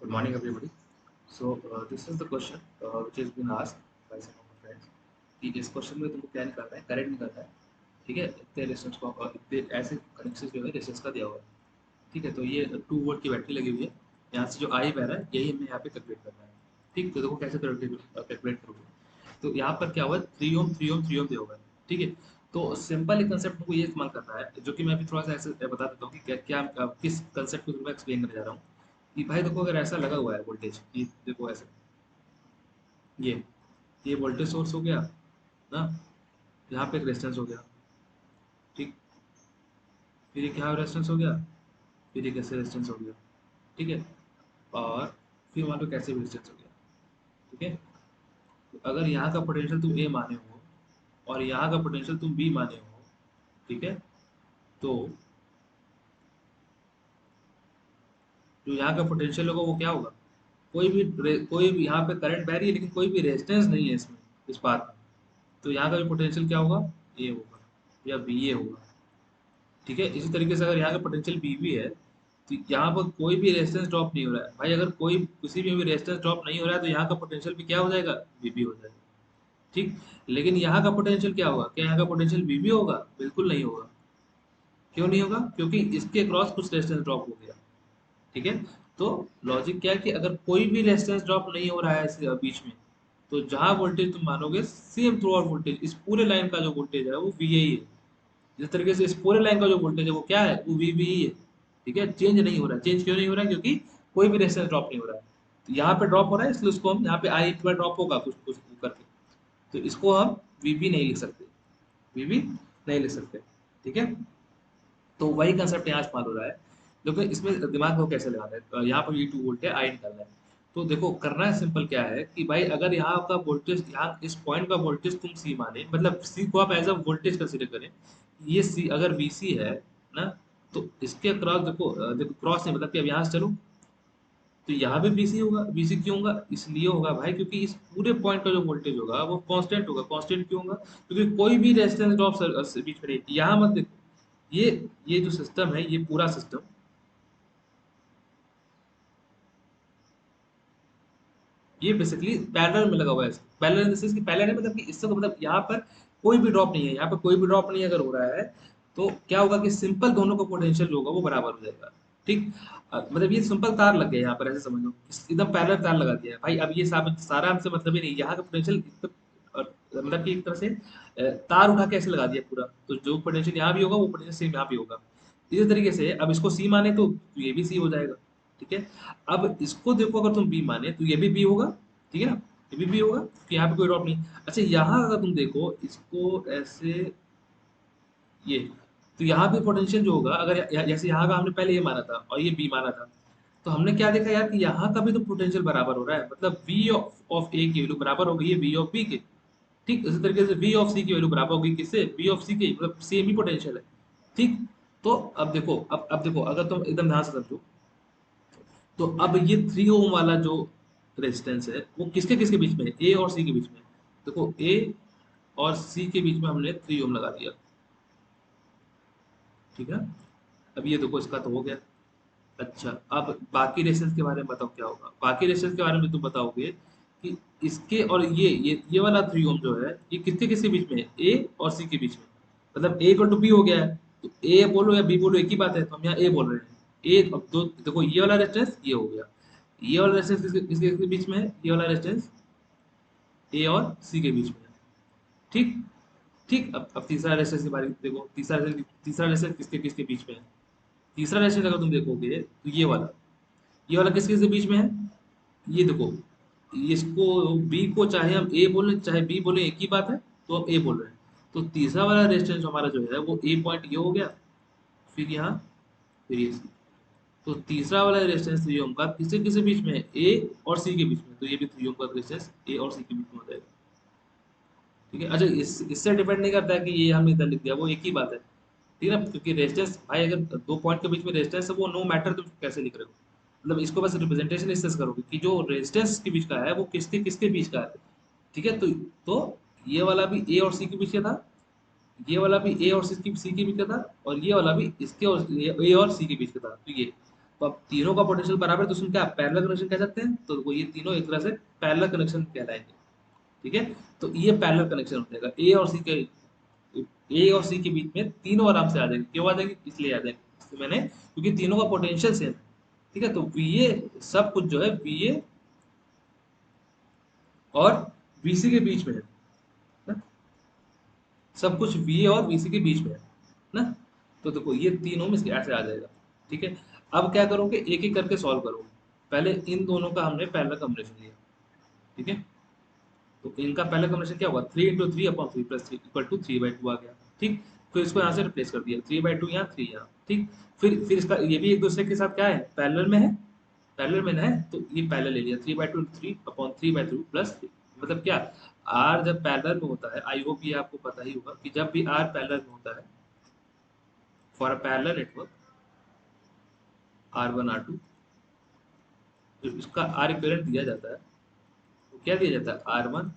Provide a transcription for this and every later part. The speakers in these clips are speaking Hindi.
Good morning, everybody. This is the question which has been asked by some of my friends कि इस क्वेश्चन में तुमको क्या निकालना है, करंट निकालना है, ठीक है। इतने रेजिस्टेंस को इतने ऐसे कनेक्शन जो है रेजिस्टेंस का दिया हुआ है, ठीक है। तो ये 2 वोल्ट की बैटरी लगी हुई है, यहाँ से जो आई बह रहा है यही हमें यहाँ पे कैलकुलेट करना है, ठीक। तो देखो कैसे कैलकुलेट करोगे। तो यहाँ पर क्या हुआ, 3 ओम 3 ओम 3 ओम दिया हुआ है, ठीक है। तो सिंपल कंसेप्ट को ये इस्तेमाल करना है, जो कि मैं अभी थोड़ा सा ऐसे बता देता हूँ कि किस कंसेप्ट को मैं एक्सप्लेन करने जा रहा हूँ। कि भाई देखो, अगर ऐसा लगा हुआ है वोल्टेज, कि देखो ऐसे ये ये वोल्टेज सोर्स हो गया ना, यहाँ पे एक रेजिस्टेंस हो गया, ठीक। फिर एक यहाँ रेजिस्टेंस हो गया, फिर एक ऐसे रेजिस्टेंस हो गया, ठीक है। और फिर मान लो कैसे भी रेजिस्टेंस हो गया, ठीक है। तो अगर यहाँ का पोटेंशियल तुम ए माने हो और यहाँ का पोटेंशियल तुम बी माने हो, ठीक है। तो जो यहाँ का पोटेंशियल होगा वो क्या होगा, कोई भी यहाँ पे करंट बह रही है लेकिन कोई भी रेजिस्टेंस नहीं है इसमें, इस पाथ में। तो यहाँ का भी पोटेंशियल क्या होगा, ए होगा या बी ए होगा, ठीक है। इसी तरीके से अगर यहाँ का पोटेंशियल बी भी है, तो यहाँ पर कोई भी रेजिस्टेंस ड्रॉप नहीं हो रहा है भाई। अगर कोई किसी में भी रेजिस्टेंस ड्रॉप नहीं हो रहा है तो यहाँ का पोटेंशियल भी क्या हो जाएगा, वीबी हो जाएगा, ठीक। लेकिन यहाँ का पोटेंशियल क्या होगा, क्या यहाँ का पोटेंशियल वीबी होगा, बिल्कुल नहीं होगा। क्यों नहीं होगा, क्योंकि इसके क्रॉस कुछ रेजिस्टेंस ड्रॉप हो गया, ठीक है। तो लॉजिक क्या है कि अगर कोई भी रेजिस्टेंस ड्रॉप नहीं हो रहा है इस बीच में, तो जहां वोल्टेज तुम मानोगे सेम थ्रू आउट वोल्टेज, इस पूरे लाइन का जो वोल्टेज है वो वी है। जिस तरीके से इस पूरे लाइन का जो वोल्टेज है वो क्या है, वो वी है, ठीक है। चेंज नहीं हो रहा है। चेंज क्यों नहीं हो रहा है, क्योंकि कोई भी रेजिस्टेंस ड्रॉप नहीं हो रहा है। तो यहाँ पे ड्रॉप हो रहा है, इसलिए उसको हम यहाँ पे आई बार ड्रॉप होगा कुछ कुछ करके, तो इसको हम वीबी नहीं लिख सकते, वीबी नहीं लिख सकते, ठीक है। तो वही कंसेप्ट यहाँ इस्तेमाल हो रहा है, लेकिन इसमें दिमाग को कैसे लगाना है। यहाँ पर ये 2 वोल्ट है, आई निकालना है। तो देखो करना है सिंपल क्या है कि भाई अगर यहाँ का वोल्टेज, यहाँ इस पॉइंट का वोल्टेज तुम सी माने, मतलब सी को आप एज अ वोल्टेज कंसीडर करें। ये सी अगर वीसी है ना, तो इसके क्रॉस देखो, देखो क्रॉस नहीं मतलब कि अब यहाँ से चलो, तो यहाँ पे बीसी होगा। बीसी क्यों होगा, इसलिए होगा भाई क्योंकि इस पूरे पॉइंट का जो वोल्टेज होगा वो कांस्टेंट होगा। कांस्टेंट क्यों होगा, क्योंकि कोई भी रेजिस्टेंस ड्रॉप बीच में नहीं। यहाँ मत देखो, ये ये जो सिस्टम है, ये पूरा सिस्टम, ये बेसिकली पैरेलल में लगा हुआ है। पैरेलल इन द सेंस कि पैरेलल है मतलब कि इससे तो मतलब यहाँ पर कोई भी ड्रॉप नहीं है, यहाँ पर कोई भी ड्रॉप नहीं अगर हो रहा है, तो क्या होगा कि सिंपल दोनों का पोटेंशियल जो होगा वो बराबर हो जाएगा, ठीक। मतलब ये सिंपल तार लग गया यहाँ पर, ऐसे समझ लो एकदम पैरेलल तार लगा दिया है भाई। अब ये साबित सारा हमसे मतलब ही नहीं, यहाँ का पोटेंशियल मतलब कि एक तरह से तार उठा के ऐसे लगा दिया पूरा, तो जो पोटेंशियल यहाँ भी होगा वो पोटेंशियल सेम यहाँ भी होगा। इसी तरीके से अब इसको सी माने तो ये भी सी हो जाएगा, ठीक है। अब इसको देखो, अगर तुम बी माने तो ये भी बी होगा, ठीक है ना। ये भी बी होगा कि यहाँ पे कोई ड्रॉप नहीं। अच्छा यहाँ अगर तुम देखो इसको ऐसे, ये, तो यहाँ पे पोटेंशियल जो होगा, अगर जैसे यहाँ का हमने पहले ये माना था और ये बी माना था, तो हमने क्या देखा यार कि यहाँ का भी तो पोटेंशियल बराबर हो रहा है, मतलब वी ऑफ ए की वैल्यू बराबर हो गई है वी ऑफ बी के, ठीक। इसी तरीके से वी ऑफ सी की वैल्यू बराबर होगी किससे, वी ऑफ सी के, मतलब सेम ही पोटेंशियल है, ठीक। तो अब देखो, अब देखो अगर तुम एकदम ध्यान से समझो, तो अब ये 3 ओम वाला जो रेजिस्टेंस है वो किसके किसके बीच में है, ए और सी के बीच में है। देखो ए और सी के बीच में हमने 3 ओम लगा दिया, ठीक है। अब ये देखो इसका तो हो गया। अच्छा, अब बाकी रेजिस्टेंस के बारे में बताओ क्या होगा। बाकी रेजिस्टेंस के बारे में तुम बताओगे कि इसके और ये वाला 3 ओम जो है ये किसके किसके बीच में है, ए और सी के बीच में, मतलब ए इक्वल टू बी हो गया है। तो ए बोलो या बी बोलो एक ही बात है, तो हम यहाँ ए बोल रहे हैं। ए, अब दो देखो, ये वाला रेजिस्टेंस ये हो गया, ये वाला रेजिस्टेंस किसके किसके किसके बीच में है, ये वाला रेजिस्टेंस ए और सी के बीच में है, ठीक। ठीक, अब तीसरा रेजिस्टेंस के बारे में देखो, तीसरा रेजिस्टेंस किसके किसके बीच में है। तीसरा रेजिस्टेंस अगर तुम देखोगे तो ये वाला किस किस के बीच में है, ये देखो, इसको बी को चाहे हम ए बोले चाहे बी बोले एक ही बात है, तो हम ए बोल रहे हैं। तो तीसरा वाला रेजिस्टेंस हमारा जो है वो ए पॉइंट ये हो गया, फिर यहाँ, फिर ये सी। तो तीसरा वाला रेजिस्टेंस 3 ओम का किसके किसके बीच में है, ए और सी के बीच में, तो ये भी 3 ओम का रेजिस्टेंस ए और सी के बीच में हो जाएगा, ठीक है। अच्छा, इससे डिपेंड नहीं करता है कि ये हमने इधर लिख दिया, वो एक ही बात है, ठीक है ना। क्योंकि रेजिस्टेंस भाई अगर 2 पॉइंट के बीच में रेजिस्टेंस है वो नो मैटर तुम कैसे लिख रहे हो, मतलब इसको बस रिप्रेजेंटेशन इससे करोगे कि जो रेजिस्टेंस के बीच का है वो किसके किसके बीच का है, ठीक है। तो ये वाला भी ए और सी के बीच का था, ये वाला भी ए और सी के बीच का था, और ये वाला भी इसके और ए और सी के बीच का था, तो ये, तो अब तीनों का पोटेंशियल बराबर है, तो उसमें क्या पैरेलल कनेक्शन कह सकते हैं, तो वो ये तीनों एक तरह से पैरेलल कनेक्शन कहलाएंगे। ठीक है, तो ये पैरेलल कनेक्शन हो जाएगा ए और सी के बीच में तीनों आराम से आ जाएंगे। क्यों आ जाएंगे, इसलिए आ जाएंगे इसलिए मैंने, क्योंकि तीनों का पोटेंशियल सेम है। ठीक है, तो वीए सब कुछ जो है वीए और वीसी के बीच में है ना, सब कुछ वीए और वीसी के बीच में है ना। तो देखो ये तीनों में से ऐसे आ जाएगा। ठीक है, अब क्या करोगे, एक एक करके सॉल्व करोगे। पहले इन दोनों का हमने पहला कॉम्बिनेशन लिया। ठीक है, तो इनका पहला कॉम्बिनेशन क्या होगा, 3 × 3 / 3 + 3 = 3/2 आ गया। ठीक, फिर इसको यहाँ से रिप्लेस कर दिया, 3/2 यहाँ, 3 यहाँ। ठीक, फिर इसका ये भी एक दूसरे के साथ क्या है, पैरेलल में है, पैरेलल में है, तो ये पैरेलल ले लिया, 3/2 3/3 + 3। मतलब क्या, आर जब पैरेलल में होता है, आई होप ये आपको पता ही होगा कि जब भी आर पैरेलल में होता है, for a parallel network R1 R2, जो इसका आर इक्विवेलेंट दिया जाता है, तो क्या दिया जाता है, R1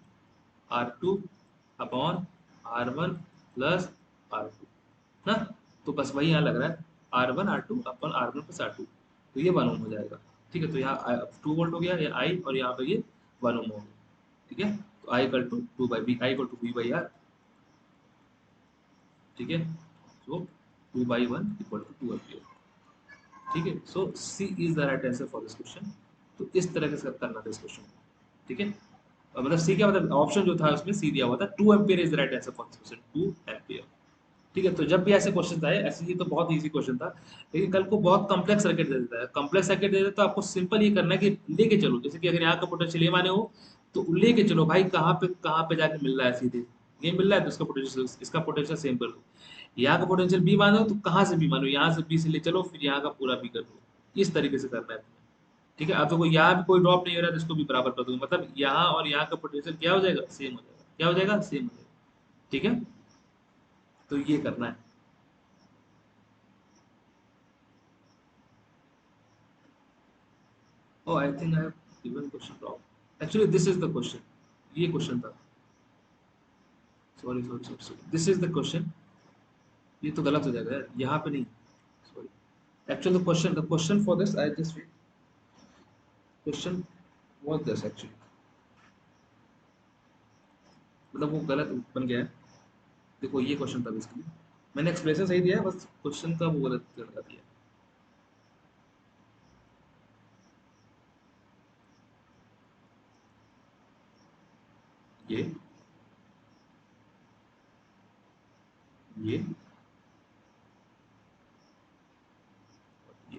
R2 / R1 + R2 ना। तो बस वही यहाँ लग रहा है, R1 R2 / R1 + R2, तो ये 1 ओम हो जाएगा। ठीक है, तो यहाँ 2 वोल्ट हो गया, ये आई, और यहाँ पे ये 1 ओम हो गया। ठीक है, तो I equal to 2/B, I equal to B/R। ठीक है, सो 2/1 = 2 एम्पियर। ठीक है, so C is the right answer for this question. तो इस तरह से करना था इस क्वेश्चन को। ठीक है, मतलब सी क्या, मतलब ऑप्शन जो था उसमें सी दिया हुआ था, 2 ampere is the right answer for this question, 2 ampere. ठीक है, तो जब भी ऐसे क्वेश्चन आए, ऐसे ही तो बहुत इजी क्वेश्चन था, लेकिन कल को बहुत कॉम्प्लेक्स सर्किट दे देता है। कॉम्प्लेक्स सर्किट दे देता है तो आपको सिंपल ये करना है कि लेके चलो, जैसे कि अगर यहाँ का पोटेंशियल ये माने हो, तो लेके चलो भाई, कहाँ पे जाके मिल रहा है, सीधे ये मिल रहा है तो इसका पोटेंशियल, इसका पोटेंशियल सेम कर दो। यहाँ का पोटेंशियल बी मानो तो कहाँ से भी मानो, यहाँ से बी से ले चलो, फिर यहाँ का पूरा बी कर दो। इस तरीके से करना है तुम्हें। ठीक है, अब तो यहाँ भी कोई ड्रॉप नहीं हो रहा है, तो इसको भी बराबर कर दूंगा, मतलब यहाँ और यहाँ का पोटेंशियल क्या हो जाएगा, सेम हो जाएगा। क्या हो जाएगा, सेम हो जाएगा। ठीक है, तो ये करना है। Oh, I think I have given question wrong. Actually, this is the question. ये क्वेश्चन था। Sorry, this is the question. ये तो गलत हो जाएगा यार, यहाँ पे नहीं। Sorry, actually the question for this I just read, question was this actually, मतलब वो गलत बन गया है। देखो ये क्वेश्चन था बेसिकली, मैंने एक्सप्लेनेशन सही दिया है, बस क्वेश्चन का वो गलत लगा दिया। ये ये ये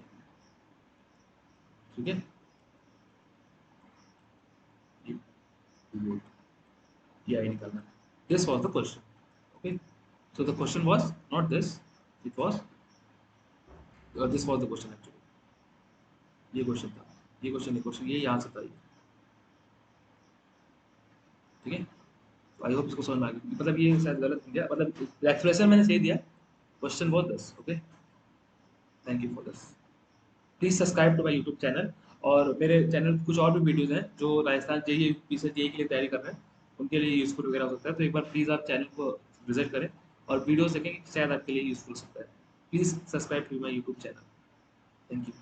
ठीक है, ये ये आई निकालना है। This was the question. Okay, so the question was not this, it was this was the question actually। ये क्वेश्चन था, ये क्वेश्चन, ये क्वेश्चन, ये यहाँ से था ये। ठीक है, तो आई होप इसको समझ में आ गई, मतलब ये शायद गलत हो गया, मतलब एक्सप्रेशन मैंने सही दिया, क्वेश्चन बहुत this. Okay, thank you for this. Please subscribe to my YouTube channel, और मेरे चैनल पे कुछ और भी वीडियोस हैं जो राजस्थान जेईई यूपी से जेईई के लिए तैयारी कर रहे हैं, उनके लिए यूजफुल वगैरह हो सकता है, तो एक बार प्लीज़ आप चैनल को विजिट करें और वीडियोस देखें कि शायद आपके लिए यूजफुल हो सकता है। Please subscribe to my YouTube channel. Thank you.